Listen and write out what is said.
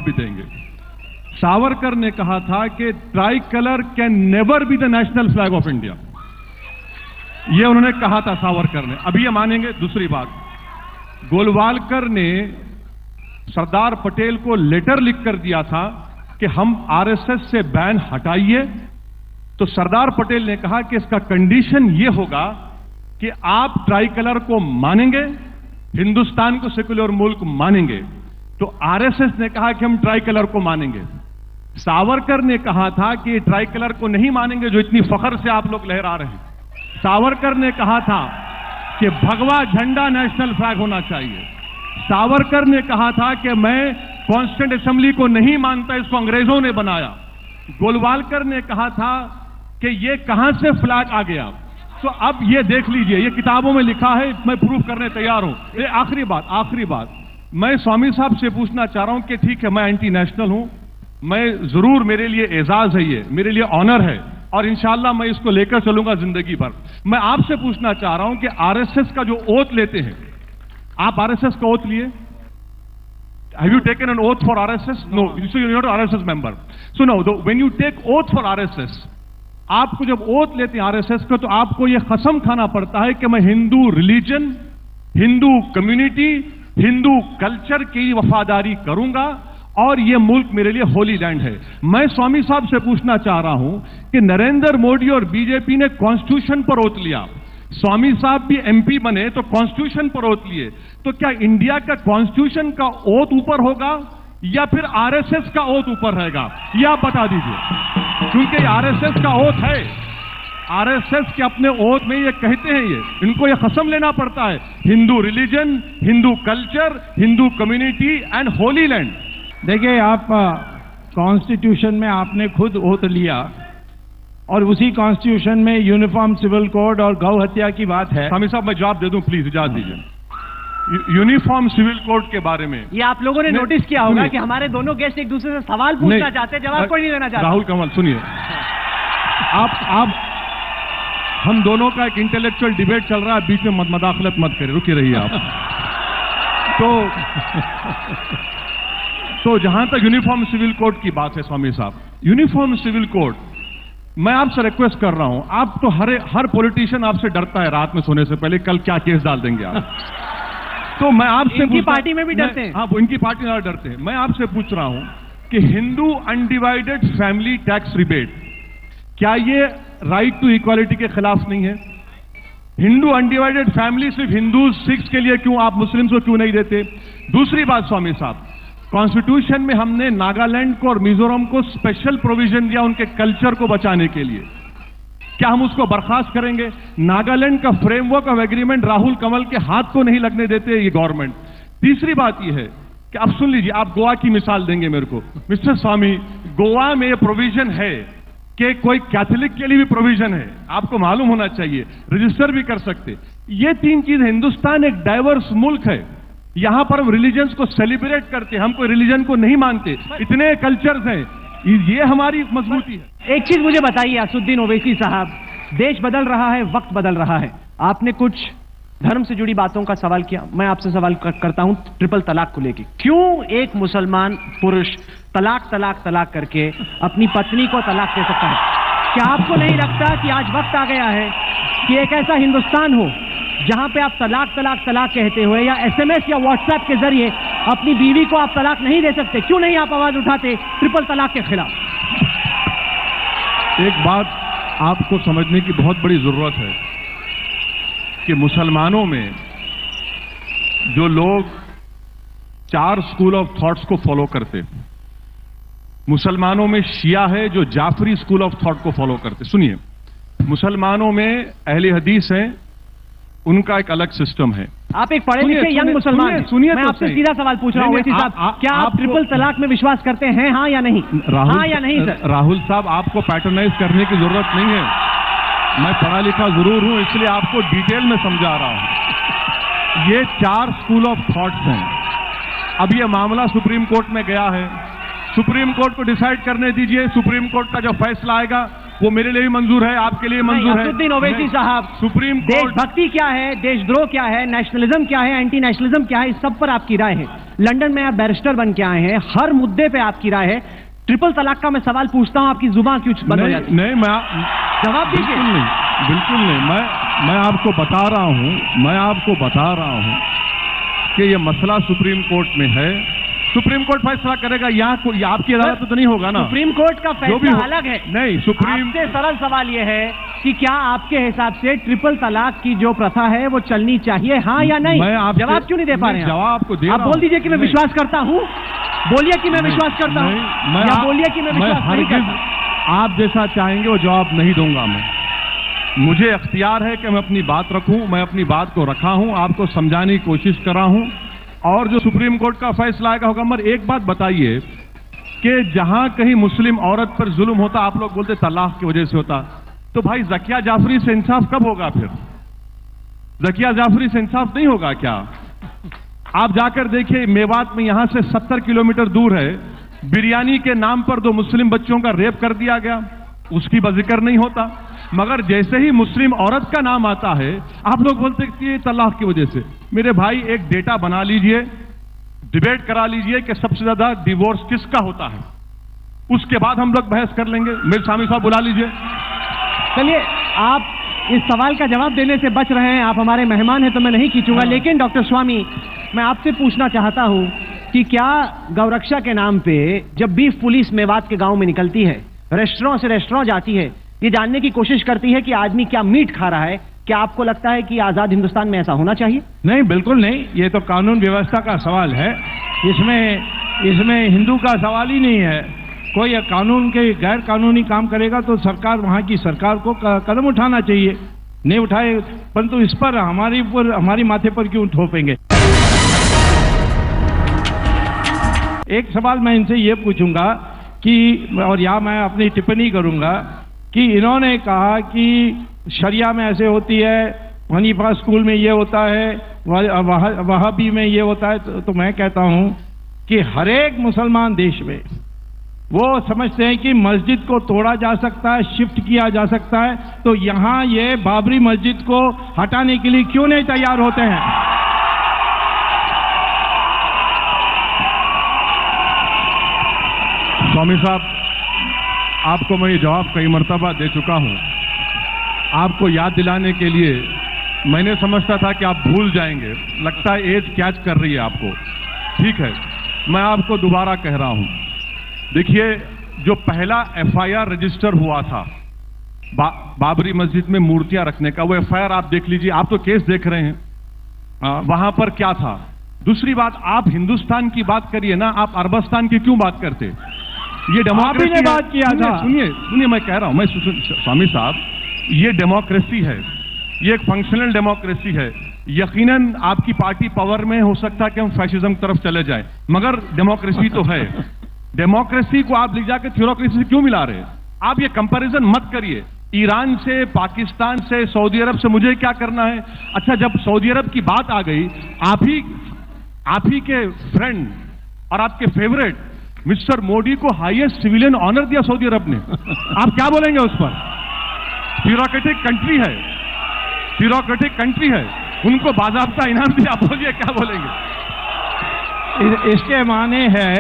भी देंगे। सावरकर ने कहा था कि try colour can never be the national flag of India, यह उन्होंने कहा था सावरकर ने। अभी ये मानेंगे। दूसरी बात, गोलवालकर ने सरदार पटेल को लेटर लिखकर दिया था कि हम आरएसएस से बैन हटाइए, तो सरदार पटेल ने कहा कि इसका कंडीशन यह होगा कि आप ट्राई कलर को मानेंगे, हिंदुस्तान को सेक्युलर मुल्क मानेंगे। तो आरएसएस ने कहा कि हम ट्राई कलर को मानेंगे। सावरकर ने कहा था कि ट्राई कलर को नहीं मानेंगे जो इतनी फख्र से आप लोग लहरा रहे हैं। सावरकर ने कहा था कि भगवा झंडा नेशनल फ्लैग होना चाहिए। सावरकर ने कहा था कि मैं कॉन्स्टिट्यूंट असेंबली को नहीं मानता, इसको अंग्रेजों ने बनाया। गोलवालकर ने कहा था कि यह कहां से फ्लैग आ गया। तो अब ये देख लीजिए, ये किताबों में लिखा है, मैं प्रूफ करने तैयार हूं। ये आखिरी बात मैं स्वामी साहब से पूछना चाह रहा हूं कि ठीक है, मैं एंटी नेशनल हूं, मैं जरूर, मेरे लिए एजाज है, ये मेरे लिए ऑनर है और इंशाअल्लाह मैं इसको लेकर चलूंगा जिंदगी भर। मैं आपसे पूछना चाह रहा हूं कि आरएसएस का जो ओथ लेते हैं, आप आरएसएस का ओथ लिए? Have you taken an oath for RSS? No. So you're not an RSS member. So now, when you take oath for RSS, आपको जब ओथ लेते हैं आरएसएस का, तो आपको यह कसम खाना पड़ता है कि मैं Hindu religion, Hindu community, Hindu culture की वफादारी करूंगा और यह मुल्क मेरे लिए होली लैंड है। मैं स्वामी साहब से पूछना चाह रहा हूं कि नरेंद्र मोदी और बीजेपी ने कॉन्स्टिट्यूशन पर ओथ लिया, स्वामी साहब भी एमपी बने तो कॉन्स्टिट्यूशन पर ओथ लिए, तो क्या इंडिया का कॉन्स्टिट्यूशन का ओथ ऊपर होगा या फिर आरएसएस का ओथ ऊपर रहेगा? यह आप बता दीजिए, क्योंकि आरएसएस का ओथ है। आरएसएस के अपने ओथ में ये कहते हैं, इनको ये कसम लेना पड़ता है, Hindu religion, Hindu culture, Hindu community and Holi land. देखिए, आप कॉन्स्टिट्यूशन में आपने खुद ओथ लिया और उसी कॉन्स्टिट्यूशन में यूनिफॉर्म सिविल कोड और गौ हत्या की बात है। स्वामी साहब, मैं जवाब दे दूं प्लीज, इजाजत दीजिए। यूनिफॉर्म सिविल कोड के बारे में ये आप लोगों ने नोटिस किया होगा कि हमारे दोनों गेस्ट एक दूसरे से सवाल पूछना चाहते हैं, जवाब कोई नहीं देना चाहता। राहुल कंवल, सुनिए, आप हम दोनों का एक इंटेलेक्चुअल डिबेट चल रहा है, बीच में मदाखलत मत करें, रुके रहिए आप। तो जहां तक यूनिफॉर्म सिविल कोड की बात है स्वामी साहब, यूनिफॉर्म सिविल कोड, मैं आपसे रिक्वेस्ट कर रहा हूं, आप तो हर पॉलिटिशियन आपसे डरता है रात में सोने से पहले, कल क्या केस डाल देंगे आप। तो मैं आपसे, इनकी पार्टी में भी डरते हैं। हाँ, इनकी पार्टी में डरते हैं। मैं आपसे पूछ रहा हूं कि Hindu undivided family tax rebate, क्या ये राइट टू इक्वालिटी के खिलाफ नहीं है? हिंदू अनडिवाइडेड फैमिली सिर्फ हिंदू सिख्स के लिए क्यों, आप मुस्लिम्स को क्यों नहीं देते? दूसरी बात स्वामी साहब, कॉन्स्टिट्यूशन में हमने नागालैंड को और मिजोरम को स्पेशल प्रोविजन दिया उनके कल्चर को बचाने के लिए, क्या हम उसको बर्खास्त करेंगे? नागालैंड का framework of agreement Rahul Kanwal के हाथ को नहीं लगने देते ये गवर्नमेंट। तीसरी बात यह है कि अब सुन लीजिए, आप गोवा की मिसाल देंगे मेरे को, मिस्टर स्वामी, गोवा में प्रोविजन है कि कोई कैथोलिक के लिए भी प्रोविजन है, आपको मालूम होना चाहिए, रजिस्टर भी कर सकते। ये तीन चीज, हिंदुस्तान एक डाइवर्स मुल्क है, यहां पर हम रिलीजन्स को सेलिब्रेट करते हैं, हम कोई रिलीजन को नहीं मानते, इतने कल्चर्स हैं, ये हमारी मजबूती है। एक चीज मुझे बताइए असुद्दीन ओवैसी साहब, देश बदल रहा है, वक्त बदल रहा है, आपने कुछ धर्म से जुड़ी बातों का सवाल किया, मैं आपसे सवाल करता हूं ट्रिपल तलाक को लेकर। क्यों एक मुसलमान पुरुष तलाक तलाक तलाक करके अपनी पत्नी को तलाक दे सकता है? क्या आपको नहीं लगता कि आज वक्त आ गया है कि एक ऐसा हिंदुस्तान हो जहां पे आप तलाक तलाक तलाक कहते हुए या एसएमएस या व्हाट्सएप के जरिए अपनी बीवी को आप तलाक नहीं दे सकते? क्यों नहीं आप आवाज उठाते ट्रिपल तलाक के खिलाफ? एक बात आपको समझने की बहुत बड़ी जरूरत है कि मुसलमानों में जो लोग 4 स्कूल ऑफ थॉट्स को फॉलो करते, मुसलमानों में शिया है जो जाफरी स्कूल ऑफ थॉट को फॉलो करते। सुनिए, मुसलमानों में अहले हदीस हैं, उनका एक अलग सिस्टम है। आप एक पढ़े लिखे यंग मुसलमान हैं, सुनिए, मैं आपसे सीधा सवाल पूछ रहा हूं साहब, क्या आप ट्रिपल तलाक में विश्वास करते हैं, हाँ या नहीं? हाँ या नहीं सर? राहुल साहब, आपको पैटर्नाइज करने की जरूरत नहीं है, मैं पढ़ा लिखा जरूर हूं, इसलिए आपको डिटेल में समझा रहा हूं। ये 4 स्कूल ऑफ थॉट्स हैं। अब ये मामला सुप्रीम कोर्ट में गया है, सुप्रीम कोर्ट को डिसाइड करने दीजिए, सुप्रीम कोर्ट का जो फैसला आएगा वो मेरे लिए भी मंजूर है, आपके लिए मंजूर है। असुद्दीन ओवैसी साहब, सुप्रीम कोर्ट, देशभक्ति क्या है, देशद्रोह क्या है, नेशनलिज्म क्या है, एंटी नेशनलिज्म क्या है, इस सब पर आपकी राय है। लंदन में आप बैरिस्टर बन के आए हैं, हर मुद्दे पे आपकी राय है। ट्रिपल तलाक का मैं सवाल पूछता हूं, आपकी जुबान क्यों बंद हो जाती है? नहीं, मैं जवाब दीजिए। बिल्कुल नहीं। मैं आपको बता रहा हूं कि ये मसला सुप्रीम कोर्ट में है। सुप्रीम कोर्ट फैसला करेगा, यहाँ आपकी अदालत तो नहीं होगा ना। सुप्रीम कोर्ट का फैसला अलग है। नहीं, सुप्रीम आपसे सरल सवाल यह है कि क्या आपके हिसाब से ट्रिपल तलाक की जो प्रथा है वो चलनी चाहिए, हाँ या नहीं? जवाब क्यों नहीं दे पा रहे हैं? जवाब आपको दे रहा हूं। आप बोल दीजिए कि मैं विश्वास करता हूं, बोलिए कि मैं विश्वास करता हूं, या बोलिए कि मैं विश्वास नहीं करता। आप जैसा चाहेंगे वो जवाब नहीं दूंगा मैं। मुझे अख्तियार है कि मैं अपनी बात रखूं, मैं अपनी बात को रखा हूं, आपको समझाने की कोशिश कर रहा हूं, और जो सुप्रीम कोर्ट का फैसला आएगा होगा। मगर एक बात बताइए कि जहां कहीं मुस्लिम औरत पर जुल्म होता, आप लोग बोलते तलाक की वजह से होता, तो भाई ज़किया जाफरी से इंसाफ कब होगा? फिर ज़किया जाफरी से इंसाफ नहीं होगा क्या? आप जाकर देखिए, मेवात में यहां से 70 किलोमीटर दूर है, बिरयानी के नाम पर 2 मुस्लिम बच्चों का रेप कर दिया गया, उसकी जिक्र नहीं होता। मगर जैसे ही मुस्लिम औरत का नाम आता है, आप लोग बोलते कि ये तलाक की वजह से। मेरे भाई, एक डेटा बना लीजिए, डिबेट करा लीजिए कि सबसे ज्यादा डिवोर्स किसका होता है, उसके बाद हम लोग बहस कर लेंगे। मेरे स्वामी साहब बुला लीजिए। चलिए, आप इस सवाल का जवाब देने से बच रहे हैं, आप हमारे मेहमान हैं तो मैं नहीं खींचूंगा। लेकिन डॉक्टर स्वामी, मैं आपसे पूछना चाहता हूं कि क्या गौरक्षा के नाम पे जब बीफ पुलिस मेवात के गांव में निकलती है, रेस्टोरेंट से रेस्टोरेंट जाती है, ये जानने की कोशिश करती है कि आदमी क्या मीट खा रहा है, क्या आपको लगता है कि आजाद हिंदुस्तान में ऐसा होना चाहिए? नहीं, बिल्कुल नहीं। ये तो कानून व्यवस्था का सवाल है, इसमें हिंदू का सवाल ही नहीं है। कोई कानून के गैर कानूनी काम करेगा तो सरकार, वहां की सरकार को कदम उठाना चाहिए, नहीं उठाए, परंतु इस पर हमारी माथे पर क्यों थोपेंगे? एक सवाल मैं इनसे ये पूछूंगा कि, और यहाँ मैं अपनी टिप्पणी करूंगा कि इन्होंने कहा कि शरिया में ऐसे होती है, हनीफा स्कूल में ये होता है, वहाबी में ये होता है। तो मैं कहता हूं कि हर एक मुसलमान देश में वो समझते हैं कि मस्जिद को तोड़ा जा सकता है, शिफ्ट किया जा सकता है, तो यहां ये बाबरी मस्जिद को हटाने के लिए क्यों नहीं तैयार होते हैं? स्वामी साहब, आपको मैं ये जवाब कई मर्तबा दे चुका हूं। आपको याद दिलाने के लिए मैंने समझता था कि आप भूल जाएंगे, लगता है एज कैच कर रही है आपको। ठीक है, मैं आपको दोबारा कह रहा हूं। देखिए, जो पहला एफआईआर रजिस्टर हुआ था बाबरी मस्जिद में मूर्तियां रखने का, वो एफआईआर आप देख लीजिए, आप तो केस देख रहे हैं। वहां पर क्या था? दूसरी बात, आप हिंदुस्तान की बात करिए ना, आप अरबस्तान की क्यों बात करते? ये डेमोक्रेसी ने बात किया था। सुनिए, मैं कह रहा हूं, मैं स्वामी साहब, ये डेमोक्रेसी है, ये एक फंक्शनल डेमोक्रेसी है। यकीनन आपकी पार्टी पावर में हो सकता है कि हम फैशिज्म की तरफ चले जाएं, मगर डेमोक्रेसी तो है। डेमोक्रेसी को आप ले जाकर थ्योरोक्रेसी से क्यों मिला रहे हैं? आप ये कंपैरिजन मत करिए ईरान से, पाकिस्तान से, सऊदी अरब से। मुझे क्या करना है? अच्छा, जब सऊदी अरब की बात आ गई, आप ही के फ्रेंड और आपके फेवरेट मिस्टर मोदी को हाईएस्ट सिविलियन ऑनर दिया सऊदी अरब ने। आप क्या बोलेंगे उस पर? ब्यूरोक्रेटिक कंट्री है, उनको बाज़ाब्ता इनाम दिया, आप बोलिए क्या बोलेंगे? इसके माने है